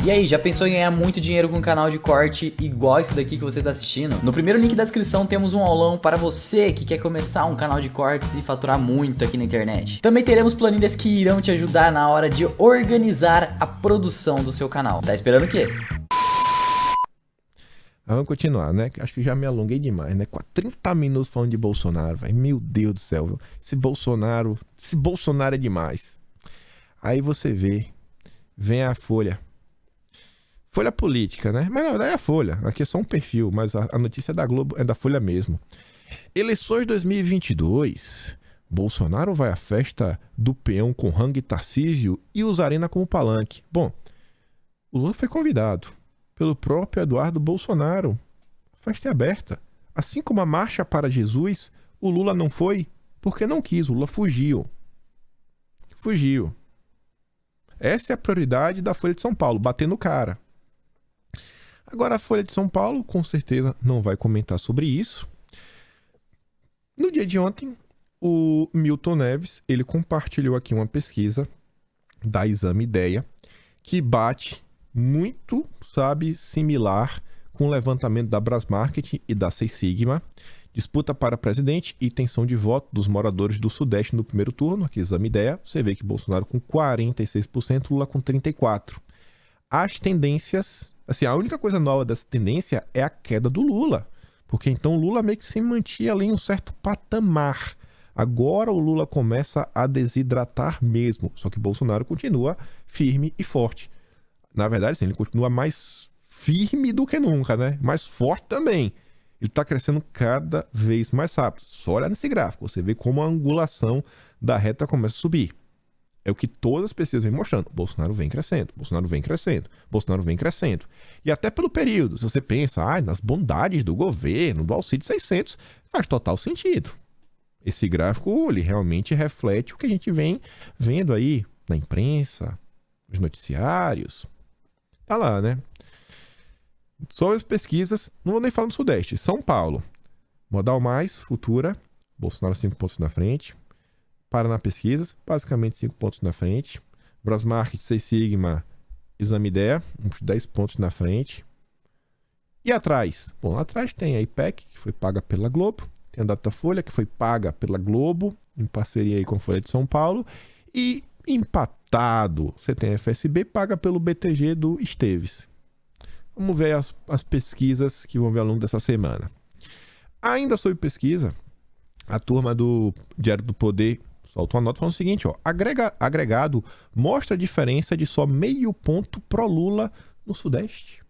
E aí, já pensou em ganhar muito dinheiro com um canal de corte igual esse daqui que você está assistindo? No primeiro link da descrição temos um aulão para você que quer começar um canal de cortes e faturar muito aqui na internet. Também teremos planilhas que irão te ajudar na hora de organizar a produção do seu canal. Tá esperando o quê? Vamos continuar, né? Acho que já me alonguei demais, né? 30 minutos falando de Bolsonaro, velho. Meu Deus do céu, viu? Esse Bolsonaro é demais. Aí você vem a Folha Política, né? Mas na verdade é a Folha. Aqui é só um perfil, mas a notícia é da Globo, é da Folha mesmo. Eleições 2022. Bolsonaro vai à festa do peão com Hang e Tarcísio e usa Arena como palanque. Bom, o Lula foi convidado pelo próprio Eduardo Bolsonaro. A festa é aberta. Assim como a Marcha para Jesus, o Lula não foi porque não quis. O Lula fugiu. Essa é a prioridade da Folha de São Paulo, bater no cara. Agora a Folha de São Paulo, com certeza, não vai comentar sobre isso. No dia de ontem, o Milton Neves, ele compartilhou aqui uma pesquisa da Exame Ideia, que bate muito, similar com o levantamento da Brasmarket e da Seis Sigma. Disputa para presidente e intenção de voto dos moradores do Sudeste no primeiro turno, aqui Exame Ideia. Você vê que Bolsonaro com 46%, Lula com 34%. As tendências, assim, a única coisa nova dessa tendência é a queda do Lula, porque então o Lula meio que se mantinha ali em um certo patamar. Agora o Lula começa a desidratar mesmo, só que Bolsonaro continua firme e forte. Na verdade, sim, ele continua mais firme do que nunca, né? Mais forte também. Ele está crescendo cada vez mais rápido. Só olhar nesse gráfico, você vê como a angulação da reta começa a subir. É o que todas as pesquisas vêm mostrando. Bolsonaro vem crescendo, Bolsonaro vem crescendo, Bolsonaro vem crescendo. E até pelo período, se você pensa, nas bondades do governo, do auxílio 600, faz total sentido. Esse gráfico, ele realmente reflete o que a gente vem vendo aí na imprensa, nos noticiários. Tá lá, né? Sobre as pesquisas, não vou nem falar no Sudeste. São Paulo, Modal Mais, Futura, Bolsonaro 5 pontos na frente. Paraná Pesquisas, basicamente 5 pontos na frente. Brasmarket, Seis Sigma, Exame Ideia, uns 10 pontos na frente. E atrás? Bom, atrás tem a IPEC, que foi paga pela Globo. Tem a Datafolha, que foi paga pela Globo, em parceria aí com a Folha de São Paulo. E empatado, você tem a FSB, paga pelo BTG do Esteves. Vamos ver as pesquisas que vão ver ao longo dessa semana. Ainda sobre pesquisa, a turma do Diário do Poder solta uma nota falando o seguinte, agregado mostra a diferença de só meio ponto pró-Lula no Sudeste.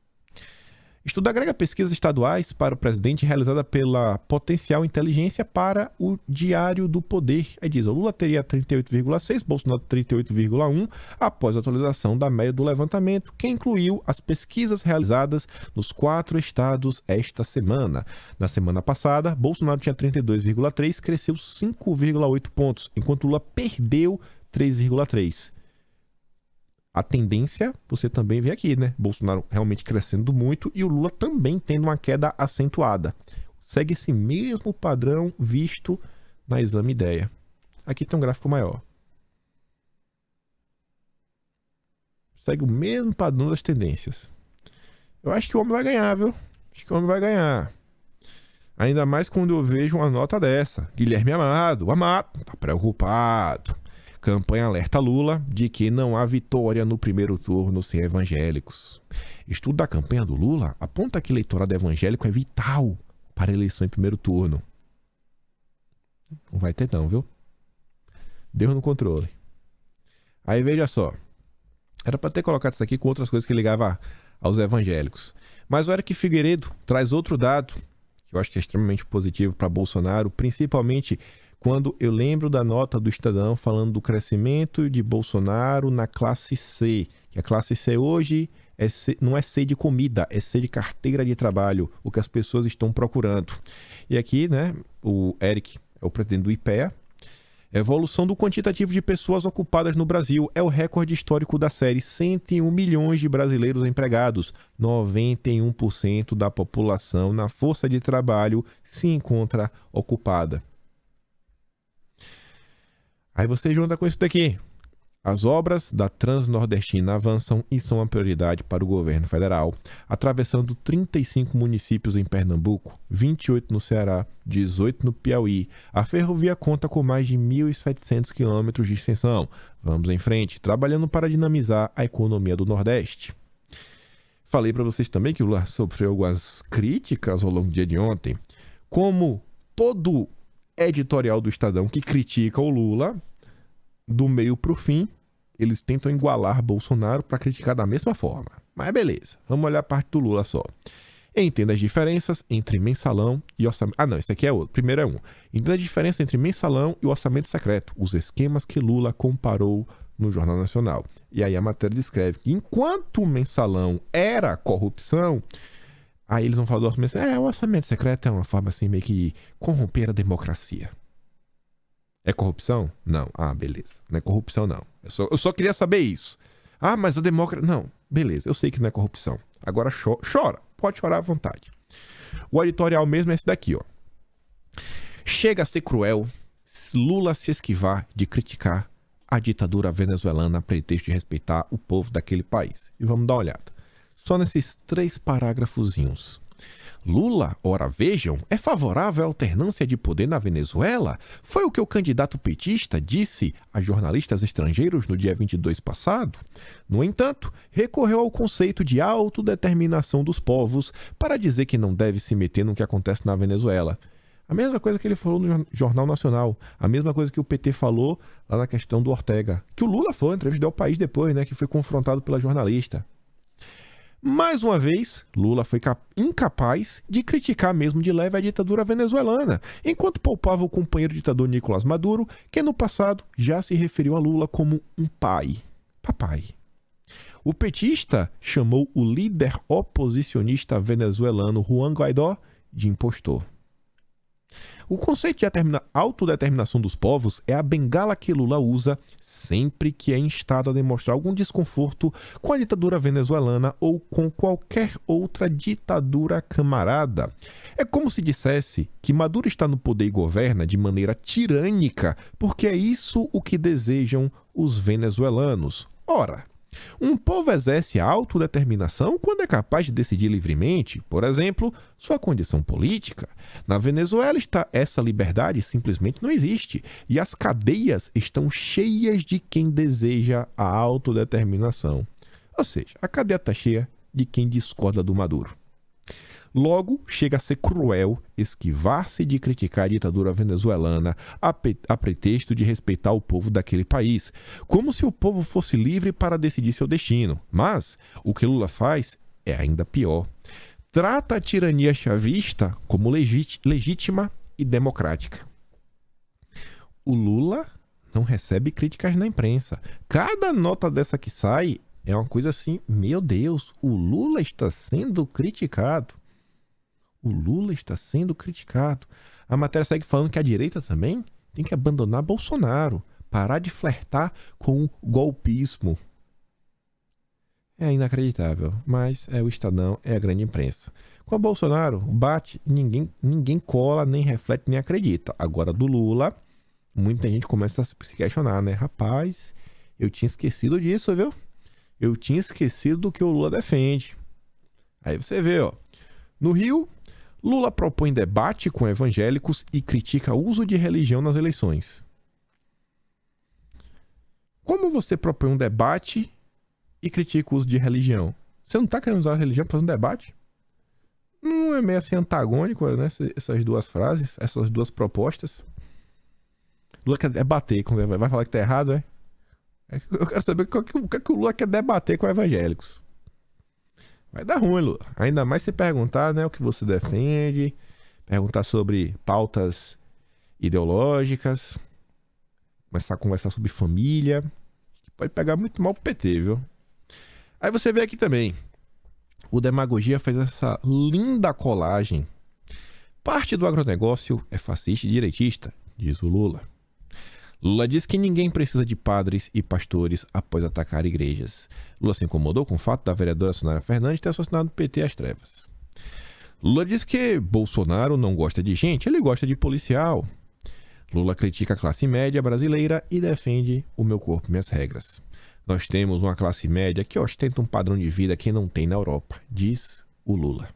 Estudo agrega pesquisas estaduais para o presidente realizada pela Potencial Inteligência para o Diário do Poder. Aí diz, o Lula teria 38,6, Bolsonaro 38,1, após a atualização da média do levantamento, que incluiu as pesquisas realizadas nos 4 estados esta semana. Na semana passada, Bolsonaro tinha 32,3, cresceu 5,8 pontos, enquanto Lula perdeu 3,3. A tendência, você também vê aqui, né? Bolsonaro realmente crescendo muito e o Lula também tendo uma queda acentuada. Segue esse mesmo padrão visto na Exame Ideia. Aqui tem um gráfico maior. Segue o mesmo padrão das tendências. Eu acho que o homem vai ganhar, viu? Acho que o homem vai ganhar. Ainda mais quando eu vejo uma nota dessa. Guilherme Amado tá preocupado. Campanha alerta Lula de que não há vitória no primeiro turno sem evangélicos. Estudo da campanha do Lula aponta que o eleitorado evangélico é vital para a eleição em primeiro turno. Não vai ter não, viu? Deus no controle. Aí veja só. Era para ter colocado isso aqui com outras coisas que ligava aos evangélicos. Mas o Eric Figueiredo traz outro dado que eu acho que é extremamente positivo para Bolsonaro, principalmente quando eu lembro da nota do Estadão falando do crescimento de Bolsonaro na classe C. Que a classe C hoje não é C de comida, é C de carteira de trabalho, o que as pessoas estão procurando. E aqui, né, o Eric é o presidente do IPEA. Evolução do quantitativo de pessoas ocupadas no Brasil é o recorde histórico da série. 101 milhões de brasileiros empregados. 91% da população na força de trabalho se encontra ocupada. Aí você junta com isso daqui. As obras da Transnordestina avançam e são a prioridade para o governo federal, atravessando 35 municípios em Pernambuco, 28 no Ceará, 18 no Piauí. A ferrovia conta com mais de 1.700 quilômetros de extensão. Vamos em frente, trabalhando para dinamizar a economia do Nordeste. Falei para vocês também que o Lula sofreu algumas críticas ao longo do dia de ontem. Como todo editorial do Estadão que critica o Lula, do meio para o fim, eles tentam igualar Bolsonaro para criticar da mesma forma. Mas beleza, vamos olhar a parte do Lula só. Entenda as diferenças entre mensalão e orçamento... Ah não, esse aqui é outro. Primeiro é um. Entenda a diferença entre mensalão e orçamento secreto. Os esquemas que Lula comparou no Jornal Nacional. E aí a matéria descreve que enquanto o mensalão era corrupção, aí eles vão falar do orçamento secreto. O orçamento secreto é uma forma assim meio que de corromper a democracia. É corrupção? Não. Ah, beleza. Não é corrupção, não. Eu só queria saber isso. Ah, mas a democracia... Não. Beleza, eu sei que não é corrupção. Agora chora. Pode chorar à vontade. O editorial mesmo é esse daqui, ó. Chega a ser cruel Lula se esquivar de criticar a ditadura venezuelana a pretexto de respeitar o povo daquele país. E vamos dar uma olhada. Só nesses 3 parágrafozinhos. Lula, ora vejam, é favorável à alternância de poder na Venezuela? Foi o que o candidato petista disse a jornalistas estrangeiros no dia 22 passado? No entanto, recorreu ao conceito de autodeterminação dos povos para dizer que não deve se meter no que acontece na Venezuela. A mesma coisa que ele falou no Jornal Nacional, a mesma coisa que o PT falou lá na questão do Ortega, que o Lula foi entrevistar o país depois, né, que foi confrontado pela jornalista. Mais uma vez, Lula foi incapaz de criticar mesmo de leve a ditadura venezuelana, enquanto poupava o companheiro ditador Nicolás Maduro, que no passado já se referiu a Lula como um pai. Papai. O petista chamou o líder oposicionista venezuelano Juan Guaidó de impostor. O conceito de autodeterminação dos povos é a bengala que Lula usa sempre que é instado a demonstrar algum desconforto com a ditadura venezuelana ou com qualquer outra ditadura camarada. É como se dissesse que Maduro está no poder e governa de maneira tirânica, porque é isso o que desejam os venezuelanos. Ora, um povo exerce a autodeterminação quando é capaz de decidir livremente, por exemplo, sua condição política. Na Venezuela, essa liberdade simplesmente não existe e as cadeias estão cheias de quem deseja a autodeterminação. Ou seja, a cadeia está cheia de quem discorda do Maduro. Logo, chega a ser cruel esquivar-se de criticar a ditadura venezuelana a pretexto de respeitar o povo daquele país, como se o povo fosse livre para decidir seu destino. Mas o que Lula faz é ainda pior. Trata a tirania chavista como legítima e democrática. O Lula não recebe críticas na imprensa. Cada nota dessa que sai é uma coisa assim, meu Deus, o Lula está sendo criticado. O Lula está sendo criticado. A matéria segue falando que a direita também tem que abandonar Bolsonaro, parar de flertar com o golpismo. É inacreditável, mas é o Estadão, é a grande imprensa. Com o Bolsonaro, bate, ninguém cola, nem reflete, nem acredita. Agora do Lula, muita gente começa a se questionar, né? Rapaz, eu tinha esquecido disso, viu? Eu tinha esquecido do que o Lula defende. Aí você vê, ó. No Rio, Lula propõe debate com evangélicos e critica o uso de religião nas eleições. Como você propõe um debate e critica o uso de religião? Você não está querendo usar a religião para fazer um debate? Não é meio assim antagônico, né? Essas duas frases, essas duas propostas? Lula quer debater, vai falar que tá errado, é? Eu quero saber o que o Lula quer debater com evangélicos. Vai dar ruim, Lula. Ainda mais se perguntar, né, o que você defende, perguntar sobre pautas ideológicas, começar a conversar sobre família. Pode pegar muito mal pro PT, viu? Aí você vê aqui também. O Demagogia fez essa linda colagem. Parte do agronegócio é fascista e direitista, diz o Lula. Lula diz que ninguém precisa de padres e pastores após atacar igrejas. Lula se incomodou com o fato da vereadora Sonara Fernandes ter assassinado o PT às trevas. Lula diz que Bolsonaro não gosta de gente, ele gosta de policial. Lula critica a classe média brasileira e defende o meu corpo, minhas regras. Nós temos uma classe média que ostenta um padrão de vida que não tem na Europa, diz o Lula.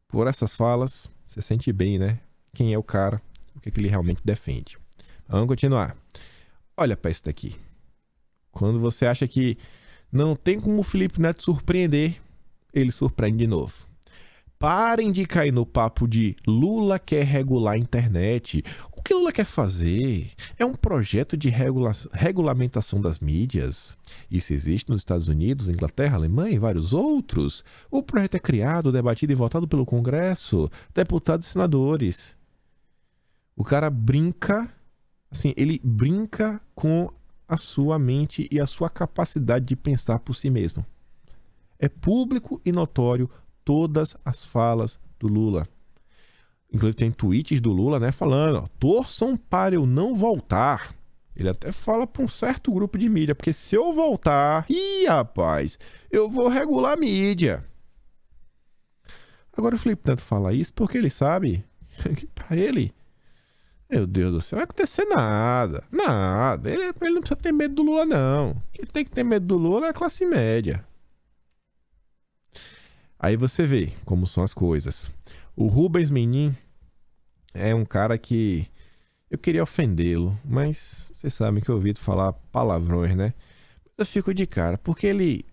Por essas falas, você sente bem, né? Quem é o cara, o que ele realmente defende. Vamos continuar. Olha para isso daqui. Quando você acha que não tem como o Felipe Neto surpreender, ele surpreende de novo. Parem de cair no papo de Lula quer regular a internet. O que Lula quer fazer é um projeto de regulamentação das mídias. Isso existe nos Estados Unidos, Inglaterra, Alemanha e vários outros. O projeto é criado, debatido e votado pelo Congresso, deputados e senadores. O cara brinca, assim, ele brinca com a sua mente e a sua capacidade de pensar por si mesmo. É público e notório todas as falas do Lula. Inclusive tem tweets do Lula, né, falando, ó, torçam para eu não voltar. Ele até fala para um certo grupo de mídia, porque se eu voltar, rapaz, eu vou regular a mídia. Agora o Felipe Neto fala isso porque ele sabe que para ele, meu Deus do céu, não vai acontecer nada. Nada. Ele não precisa ter medo do Lula, não. Quem tem que ter medo do Lula é a classe média. Aí você vê como são as coisas. O Rubens Menin é um cara que eu queria ofendê-lo, mas vocês sabem que eu ouvi falar palavrões, né? Eu fico de cara, porque ele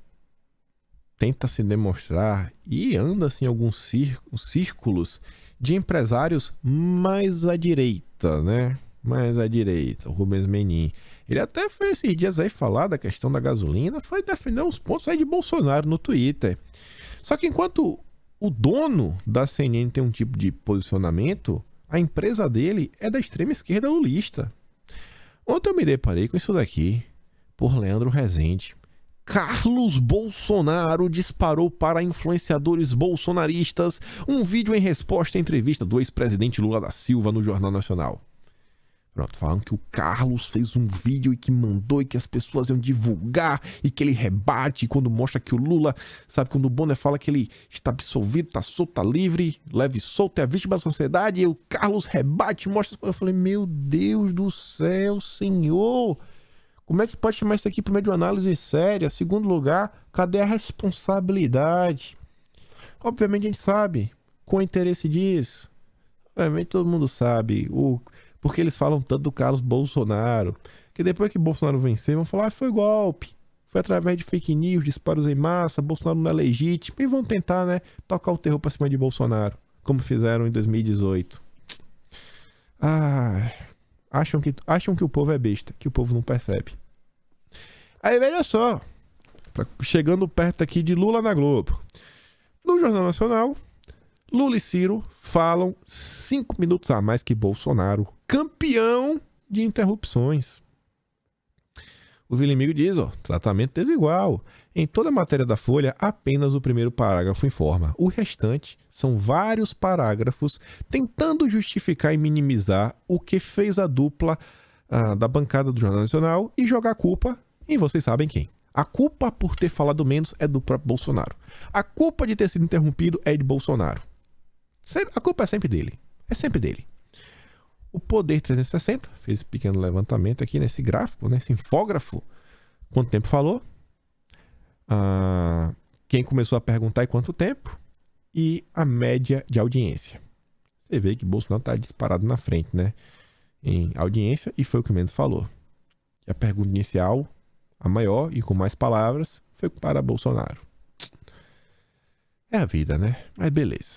tenta se demonstrar e anda assim, em alguns círculos de empresários mais à direita, né? Mais à direita, o Rubens Menin. Ele até foi esses dias aí falar da questão da gasolina, foi defender uns pontos aí de Bolsonaro no Twitter. Só que enquanto o dono da CNN tem um tipo de posicionamento, a empresa dele é da extrema esquerda lulista. Ontem eu me deparei com isso daqui, por Leandro Rezende. Carlos Bolsonaro disparou para influenciadores bolsonaristas um vídeo em resposta à entrevista do ex-presidente Lula da Silva no Jornal Nacional. Pronto, falando que o Carlos fez um vídeo e que mandou e que as pessoas iam divulgar e que ele rebate quando mostra que o Lula, sabe, quando o Bonner fala que ele está absolvido, está solto, está livre, leve e solto, é vítima da sociedade, e o Carlos rebate, mostra. Eu falei, meu Deus do céu, senhor, como é que pode chamar isso aqui por meio de uma análise séria? Segundo lugar, cadê a responsabilidade? Obviamente a gente sabe, com o interesse disso, obviamente todo mundo sabe, porque eles falam tanto do Carlos Bolsonaro, que depois que Bolsonaro vencer, vão falar, foi golpe, foi através de fake news, disparos em massa, Bolsonaro não é legítimo, e vão tentar, né, tocar o terror pra cima de Bolsonaro, como fizeram em 2018. Acham que o povo é besta, que o povo não percebe. Aí, veja só, chegando perto aqui de Lula na Globo. No Jornal Nacional, Lula e Ciro falam 5 minutos a mais que Bolsonaro, campeão de interrupções. O Vilimigo diz, tratamento desigual. Em toda a matéria da Folha, apenas o primeiro parágrafo informa. O restante são vários parágrafos tentando justificar e minimizar o que fez a dupla da bancada do Jornal Nacional e jogar a culpa em vocês sabem quem. A culpa por ter falado menos é do próprio Bolsonaro. A culpa de ter sido interrompido é de Bolsonaro. A culpa é sempre dele. É sempre dele. O Poder 360 fez esse pequeno levantamento aqui nesse gráfico, nesse infógrafo. Quanto tempo falou? Quem começou a perguntar e quanto tempo? E a média de audiência. Você vê que Bolsonaro está disparado na frente, né? Em audiência, e foi o que menos falou. E a pergunta inicial, a maior e com mais palavras, foi para Bolsonaro. É a vida, né? Mas beleza.